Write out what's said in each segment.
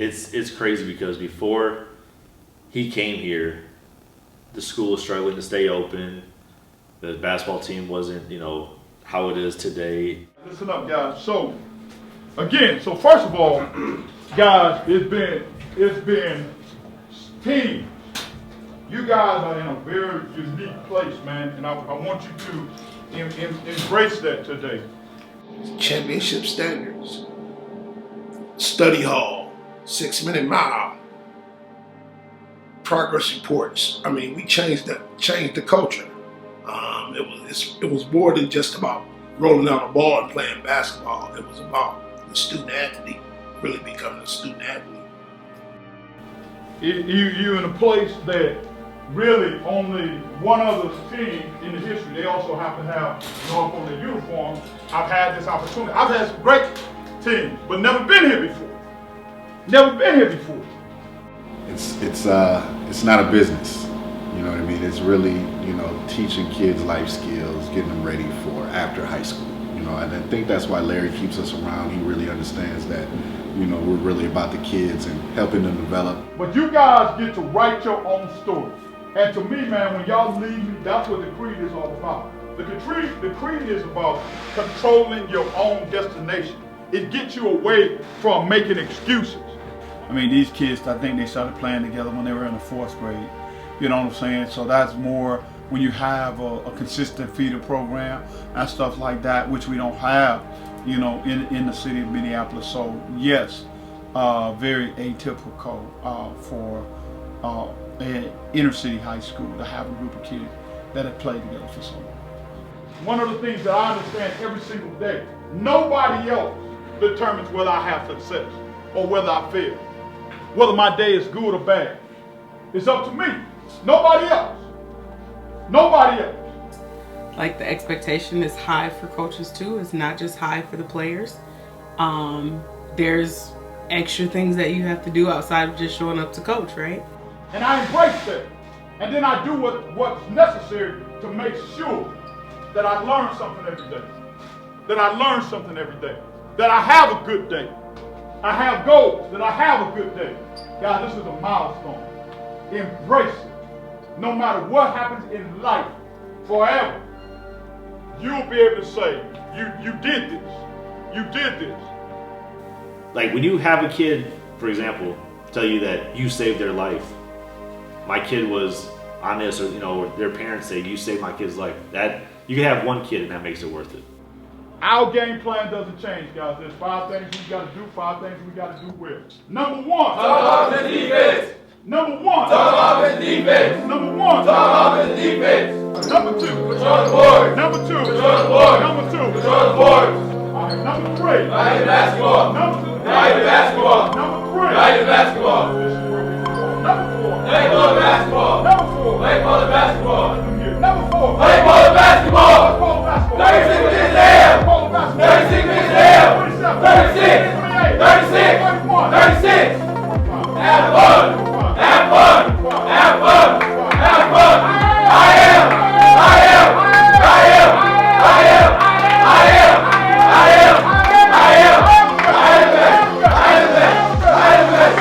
it's crazy because before he came here, the school was struggling to stay open. The basketball team wasn't, how it is today. Listen up, guys. So, again, first of all, guys, it's been teams. You guys are in a very unique place, man, and I want you to embrace that today. Championship standards, study hall, 6-minute mile, progress reports. I mean, we changed the culture. It was more than just about rolling out a ball and playing basketball. It was about the student athlete really becoming a student athlete. You're in a place that really only one other team in the history. They also happen to have up on their uniform. I've had this opportunity. I've had some great teams, but never been here before. Never been here before. It's not a business. You know what I mean? It's really, teaching kids life skills, getting them ready for after high school. And I think that's why Larry keeps us around. He really understands that, we're really about the kids and helping them develop. But you guys get to write your own story. And to me, man, when y'all leave me, that's what the creed is all about. The creed is about controlling your own destination. It gets you away from making excuses. I mean, these kids, I think they started playing together when they were in the 4th grade. You know what I'm saying? So that's more when you have a consistent feeder program and stuff like that, which we don't have, in the city of Minneapolis. So yes, very atypical for an inner city high school to have a group of kids that have played together for so long. One of the things that I understand every single day, nobody else determines whether I have success or whether I fail, whether my day is good or bad. It's up to me. Nobody else. Nobody else. Like, the expectation is high for coaches too. It's not just high for the players. There's extra things that you have to do outside of just showing up to coach, right? And I embrace that. And then I do what's necessary to make sure that I learn something every day. That I learn something every day. That I have a good day. I have goals. That I have a good day. God, this is a milestone. Embrace it. No matter what happens in life, forever, you'll be able to say, you did this. You did this. Like, when you have a kid, for example, tell you that you saved their life. My kid was on this, or their parents say you saved my kid's life. That you can have one kid and that makes it worth it. Our game plan doesn't change, guys. There's 5 things we got to do, 5 things we got to do well. Number 1, talk about the defense. Number 1, talk about the defense. Number 1, talk about the defense. Number 2, control the board. Number 2, control the board. Number 2, control the board. All right, number 3, value the basketball. Number value the basketball. Number 3, value the basketball. Number 4, play ball the basketball. Number 4, play ball the basketball. Number 4, play ball the basketball. 36 minutes down. 36 minutes down. 36. 36. 36. Have fun. Have fun. Have fun. Have fun. I am. I am. I am. I am. I am. I am. I am. I am the best. I am the best. I am the best.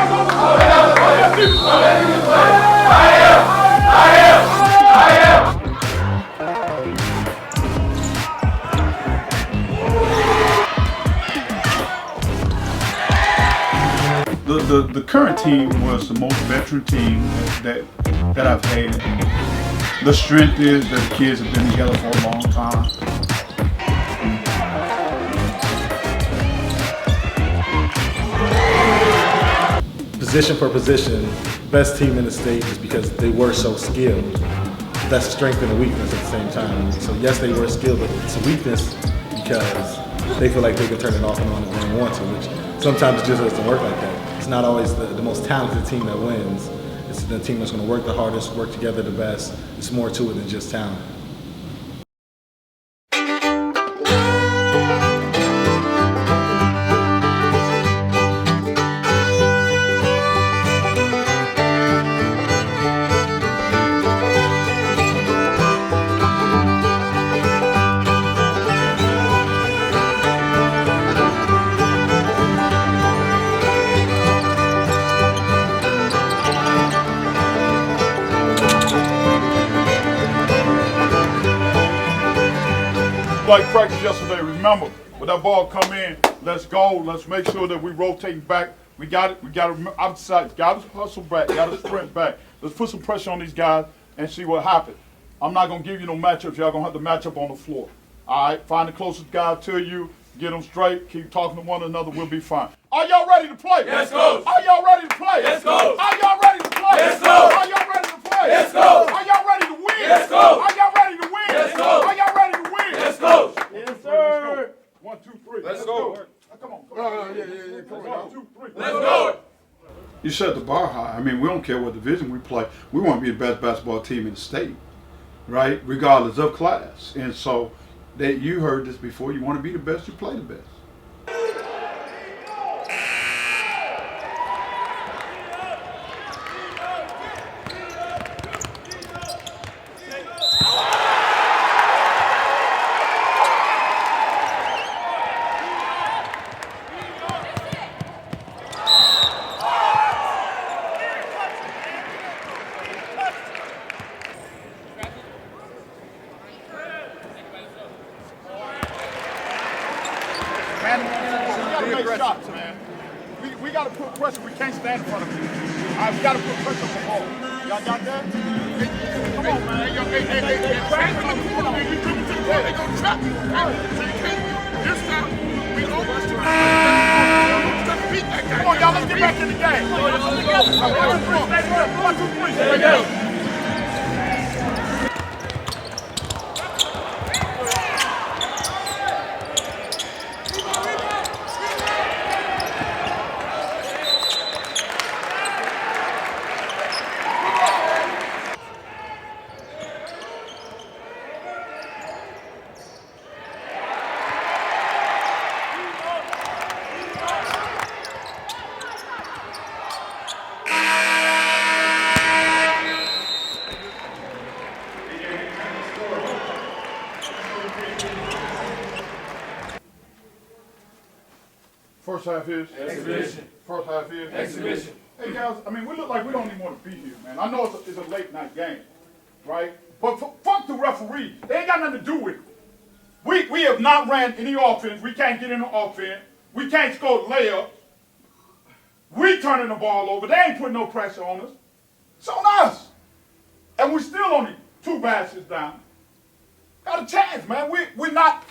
I am the best. I am. I am. I am. The current team was the most veteran team that I've had. The strength is that the kids have been together for a long time. Position for position, best team in the state is because they were so skilled. That's a strength and a weakness at the same time. So yes, they were skilled, but it's a weakness because they feel like they can turn it off and on if they want to, which sometimes it just doesn't work like that. It's not always the most talented team that wins. It's the team that's going to work the hardest, work together the best. It's more to it than just talent. like practice yesterday. Remember, when that ball come in, let's go. Let's make sure that we rotating back. We got it. We got to outside. Got to hustle back. Got to sprint back. Let's put some pressure on these guys and see what happens. I'm not gonna give you no matchups. Y'all gonna have to match up on the floor. All right. Find the closest guy to you. Get them straight. Keep talking to one another. We'll be fine. Are y'all ready to play? Yes, coach. Are y'all ready to play? Yes, coach. Are y'all ready to play? Yes, coach. Are y'all ready to play? Yes, coach. Are y'all ready to win? Yes, coach. Are y'all ready to win? Yes, coach. Are y'all ready to win? Yes, coach. Yes, sir. 1, 2, 3. Let's go. Come on. Come on. 1, 2, 3. Let's go. You set the bar high. I mean, we don't care what division we play. We want to be the best basketball team in the state, right? Regardless of class. And so, that you heard this before. You want to be the best, you play the best. Man, we gotta make shots, man. We gotta put pressure. We can't stand in front of you. All right, we gotta put pressure on the ball. Y'all got that? Come on, man. Hey, track in the corner, man. You coming to the ball, they gonna trap you. This time, we almost come on, y'all, let's get back in the game. 1, 2, 3. Stay down. First half is? Exhibition. First half is? Exhibition. Hey guys, I mean, we look like we don't even want to be here, man. I know it's a late night game, right? But fuck the referee. They ain't got nothing to do with it. We have not ran any offense. We can't get into offense. We can't score layups. We turning the ball over. They ain't putting no pressure on us. It's on us. And we're still only 2 baskets down. Got a chance, man. We're not.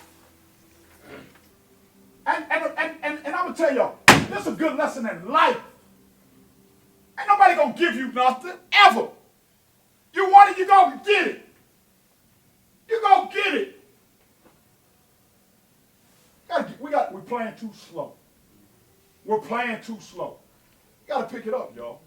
And I'm gonna tell y'all, this is a good lesson in life. Ain't nobody gonna give you nothing, ever. You want it, you gonna get it. You gonna get it. We're playing too slow. We're playing too slow. You gotta pick it up, y'all.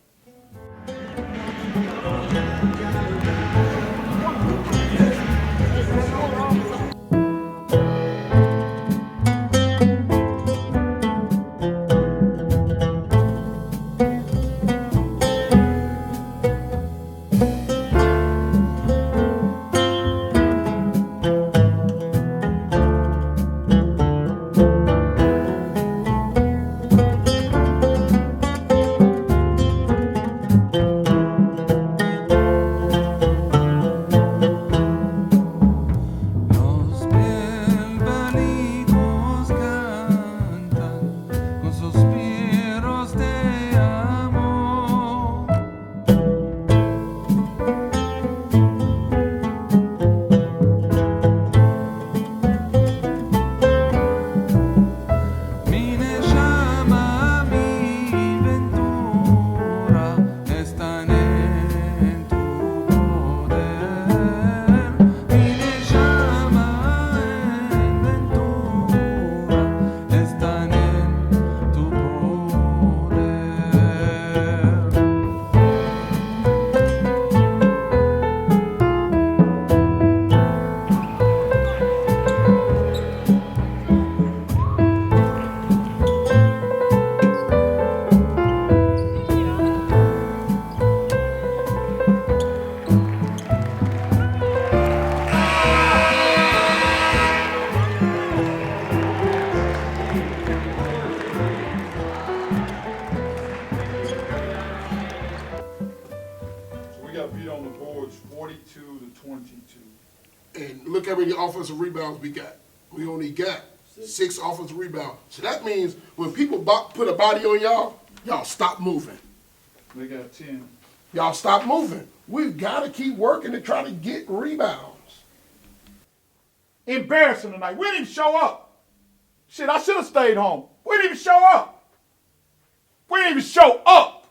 Beat on the boards 42-22. And look how many offensive rebounds we got. We only got 6 offensive rebounds. So that means when people put a body on y'all, y'all stop moving. We got 10. Y'all stop moving. We've got to keep working to try to get rebounds. Embarrassing tonight. We didn't even show up. Shit, I should have stayed home. We didn't even show up. We didn't even show up.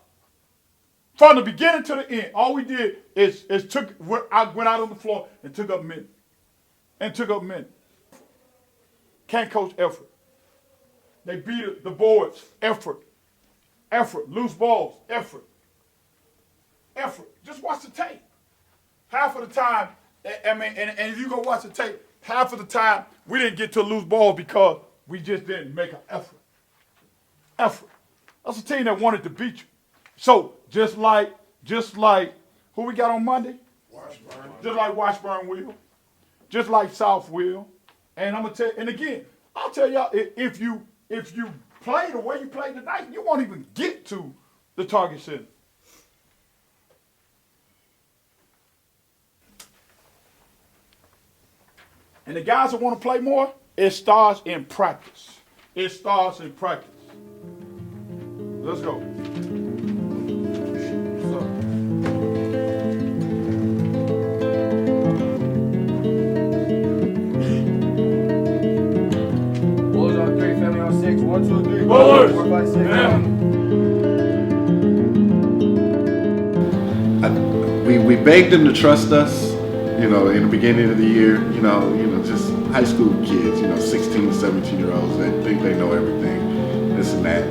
From the beginning to the end, all we did is I went out on the floor and took up men. Can't coach effort. They beat the boards. Effort. Loose balls. Effort. Just watch the tape. Half of the time, and if you go watch the tape, half of the time we didn't get to loose balls because we just didn't make an effort. That's a team that wanted to beat you. So just like who we got on Monday? Washburn. Just like Washburn will. Just like South will. And I'm gonna tell you, and again, I'll tell y'all, if you play the way you played tonight, you won't even get to the target center. And the guys that want to play more, it starts in practice. Let's go. Bulls on 3, family on 6. 1, 2, 3. Bullets. 4, 5, 6. We begged them to trust us, you know, in the beginning of the year, you know, just high school kids, 16 to 17-year-olds that think they know everything, this and that.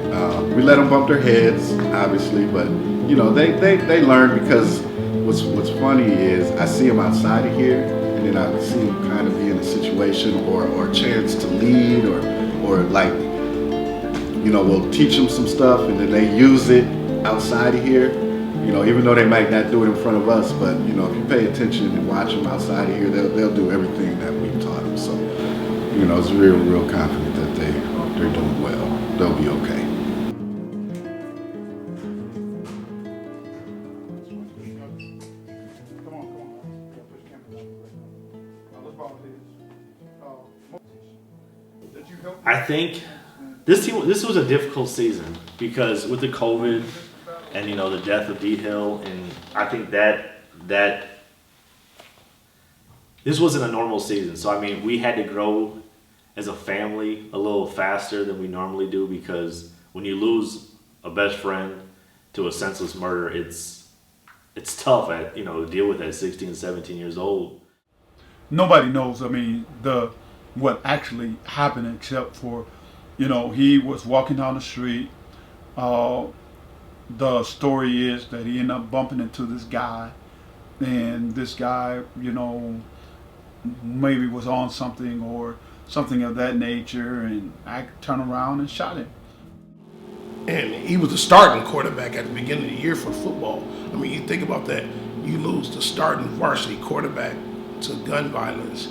We let them bump their heads, obviously, but, they learn because what's funny is I see them outside of here, and then I see them kind of be in a situation or a chance to lead or like, we'll teach them some stuff and then they use it outside of here. Even though they might not do it in front of us, but if you pay attention and watch them outside of here, they'll do everything that we've taught them. So, it's real confident that they're doing well. They'll be okay. Come on. Let's follow this. Did you help? I think this was a difficult season because with the COVID and the death of D Hill, and I think that this wasn't a normal season. So we had to grow as a family a little faster than we normally do because when you lose a best friend to a senseless murder, it's tough to deal with at 16, 17 years old. Nobody knows. What actually happened except for, he was walking down the street. The story is that he ended up bumping into this guy, and this guy, maybe was on something or something of that nature, and I turned around and shot him. And he was the starting quarterback at the beginning of the year for football. You think about that. You lose the starting varsity quarterback to gun violence.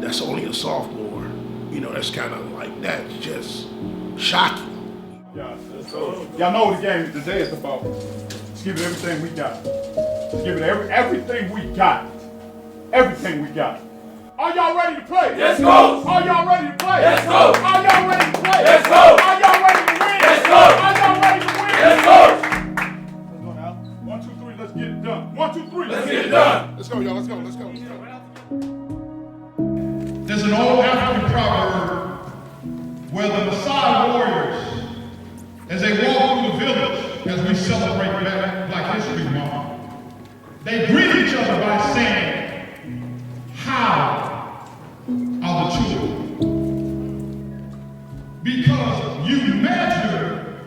That's only a sophomore. That's kind of like, that's just shocking. Yeah, so y'all know what the game today is about. Let's give it everything we got. Let's give it everything we got. Everything we got. Are y'all ready to play? Yes, Coach. Are y'all ready to play? Yes, Coach. Are y'all ready to play? Yes, Coach. Are y'all ready to win? Yes, Coach. Are y'all ready to win? Yes, Coach. Let's go now. 1, 2, 3, let's get it done. 1, 2, 3, Let's get it done. Let's go, y'all. Let's go. There's an old African proverb where the Maasai warriors, as they walk through the village, as we celebrate Black History Month, they greet each other by saying, "How are the children?" Because you measure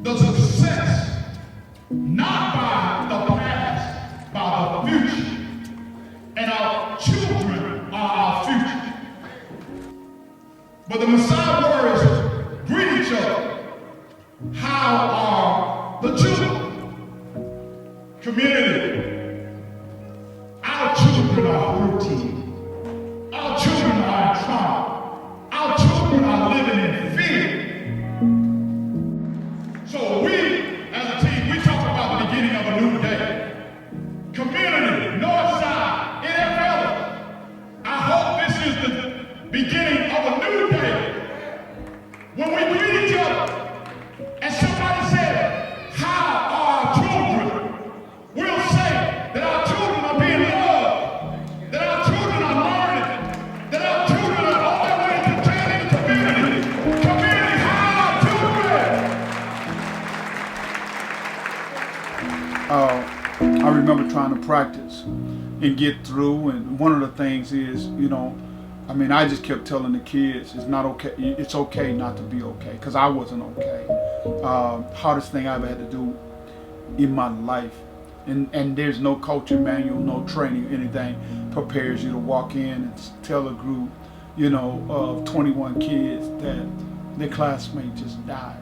the success not by the past, by the future. And our children are our future. But the Maasai warriors greet each other. How are the children? Community. Our children are hurting. Our children are in trauma. Our children are living in fear. So we, as a team, we talk about the beginning of a new day. Community, Northside, NFL. I hope this is the beginning trying to practice and get through. And one of the things is, I mean, I just kept telling the kids, it's not okay. It's okay not to be okay, because I wasn't okay. Hardest thing I've had to do in my life. And there's no coaching manual, no training, anything prepares you to walk in and tell a group, of 21 kids that their classmate just died.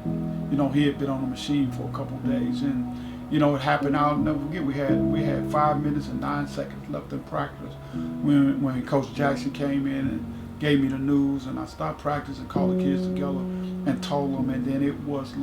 He had been on the machine for a couple of days, and it happened. I'll never forget. We had 5 minutes and 9 seconds left in practice when Coach Jackson came in and gave me the news, and I stopped practice and called the kids together and told them. And then it was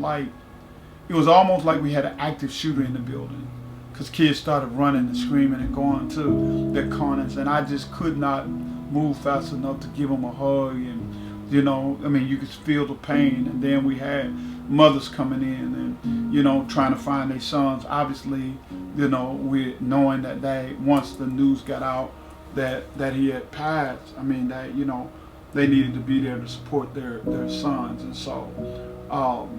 almost like we had an active shooter in the building, because kids started running and screaming and going to their corners, and I just could not move fast enough to give them a hug. And you could feel the pain. And then we had mothers coming in and trying to find their sons. Obviously, with knowing that once the news got out that he had passed, they needed to be there to support their sons. And so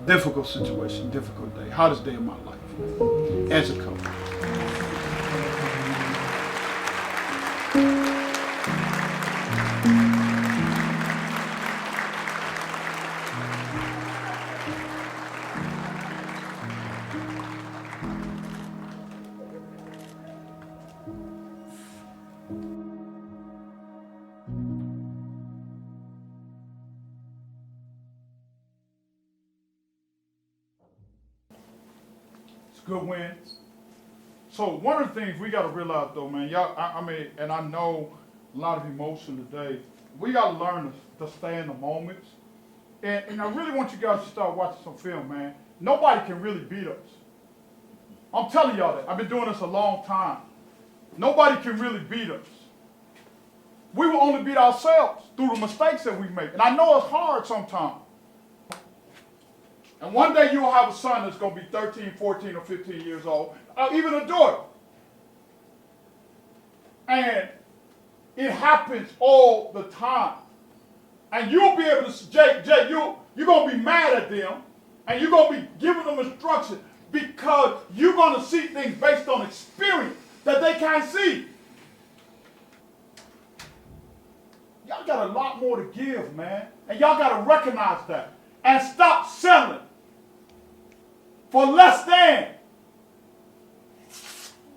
difficult situation, difficult day, hardest day of my life as a coach. Good win. So one of the things we got to realize, though, man, y'all, and I know a lot of emotion today. We got to learn to stay in the moments. And I really want you guys to start watching some film, man. Nobody can really beat us. I'm telling y'all that. I've been doing this a long time. Nobody can really beat us. We will only beat ourselves through the mistakes that we make. And I know it's hard sometimes. And one day you'll have a son that's going to be 13, 14, or 15 years old, or even a daughter. And it happens all the time. And you'll be able to, Jay, you're going to be mad at them, and you're going to be giving them instruction, because you're going to see things based on experience that they can't see. Y'all got a lot more to give, man. And y'all got to recognize that. And stop settling for less than.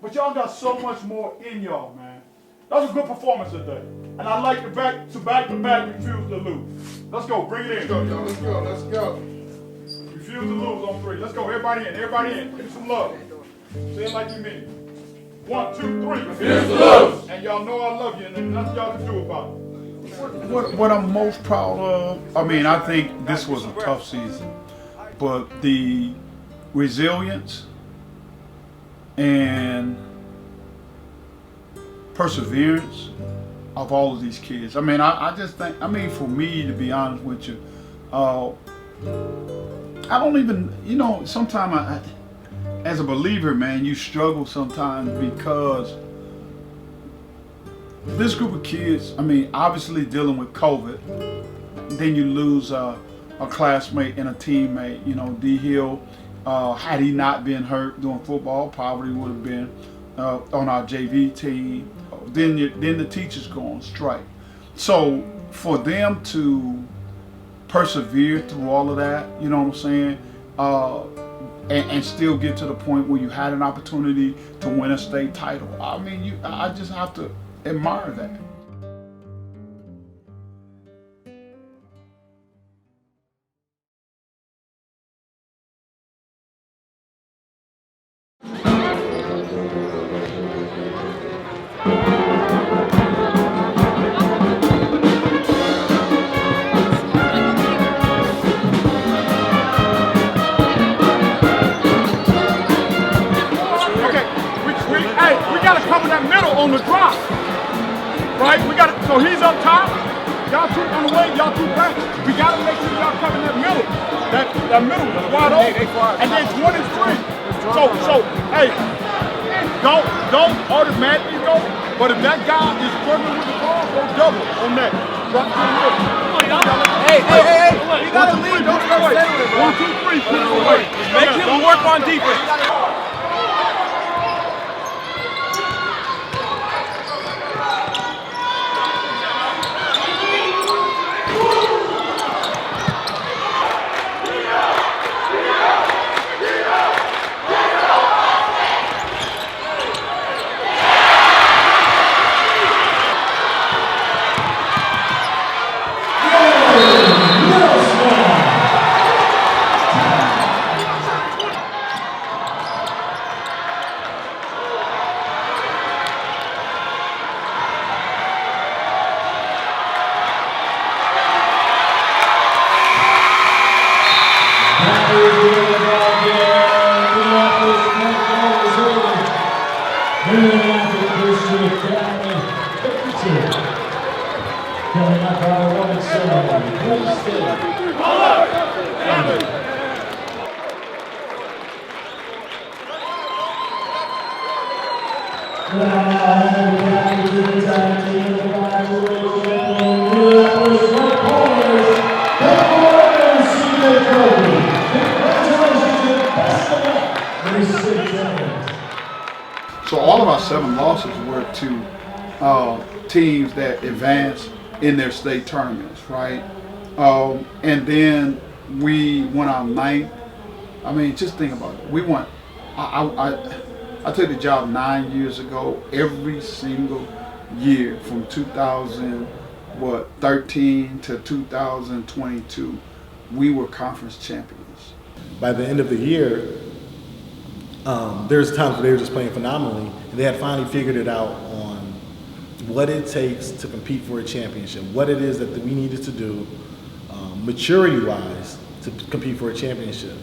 But y'all got so much more in y'all, man. That was a good performance today. And I like the back-to-back refuse to lose. Let's go, bring it in. Let's go. Refuse to lose on 3. Let's go, everybody in. Give me some love. Say it like you mean it. 1, 2, 3. Refuse to lose. And y'all know I love you, and there's nothing y'all can do about it. What I'm most proud of, I think this was a tough season, but the resilience and perseverance of all of these kids. I just think, for me, to be honest with you, I don't even, sometimes as a believer, man, you struggle sometimes because this group of kids, obviously dealing with COVID, then you lose a classmate and a teammate. D. Hill, had he not been hurt doing football, probably would have been on our JV team. Then the teachers go on strike. So for them to persevere through all of that, you know what I'm saying, and still get to the point where you had an opportunity to win a state title. I just have to admire that. We got to cover that middle on the drop. Right? So he's up top. Y'all two on the way, y'all two back. We got to make sure y'all cover that middle. That middle is wide open. And then it's 1 and 3. So, hey, don't automatically go. But if that guy is struggling with the ball, go double on that. Drop to the middle. Hey. You got to lead. Don't start settling, bro. 1, 2, 3, put it away. Make him work on defense. So all of our 7 losses were to teams that advanced in their state tournaments, right? And then we won our 9th. I mean, just think about it. We won. I took the job 9 years ago. Every single year from 2013 to 2022, we were conference champions. By the end of the year, there's times where they were just playing phenomenally, and they had finally figured it out on what it takes to compete for a championship, what it is that we needed to do, maturity-wise, to compete for a championship.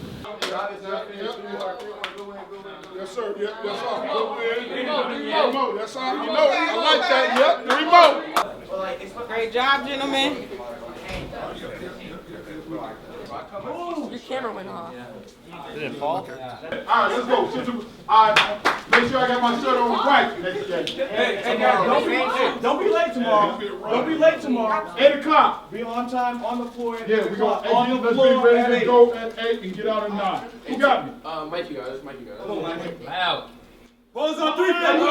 Yes, sir. Yes, sir. Remote. That's all you know. I like that. Yep. The remote. Great job, gentlemen. Your camera went off. Did it fall? All right, let's go. All right, make sure I got my shirt on right next day. Hey guys, don't be late tomorrow. Don't be late tomorrow. 8 o'clock. Be on time, on the floor. Yeah, we go. on the Let's floor. be ready to go at 8 and get out at 9. Who got me? Mike, you guys. Loud. Pose on 3, family.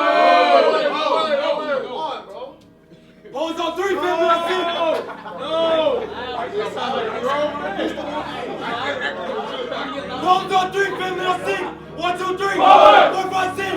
Pose on 3, family. Let's see. Pose on 3, family. Let's see. 1, 2, 3. 4, 5, 6.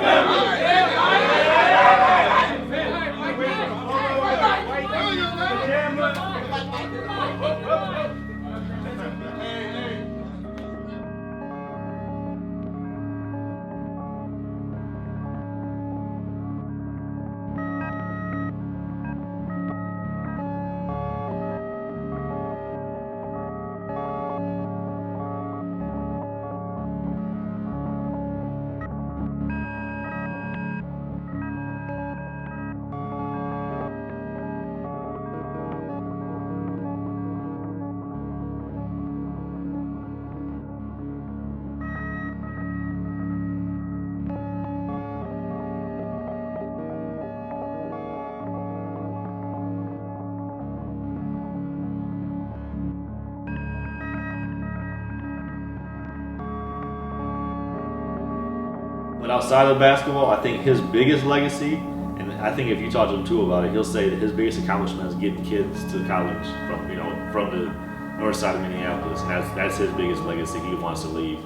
But outside of basketball, I think his biggest legacy, and I think if you talk to him too about it, he'll say that his biggest accomplishment is getting kids to college from the north side of Minneapolis, and that's his biggest legacy he wants to leave.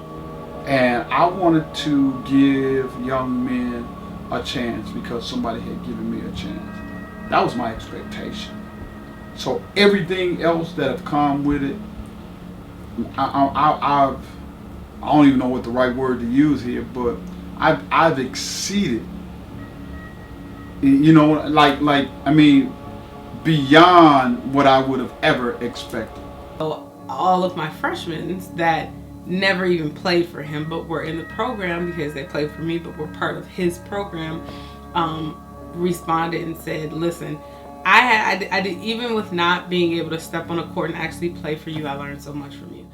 And I wanted to give young men a chance because somebody had given me a chance. That was my expectation. So everything else that have come with it, I don't even know what the right word to use here, but I've exceeded. You know, I mean, beyond what I would have ever expected. All of my freshmen that never even played for him but were in the program because they played for me but were part of his program responded and said, listen, I did, even with not being able to step on a court and actually play for you, I learned so much from you.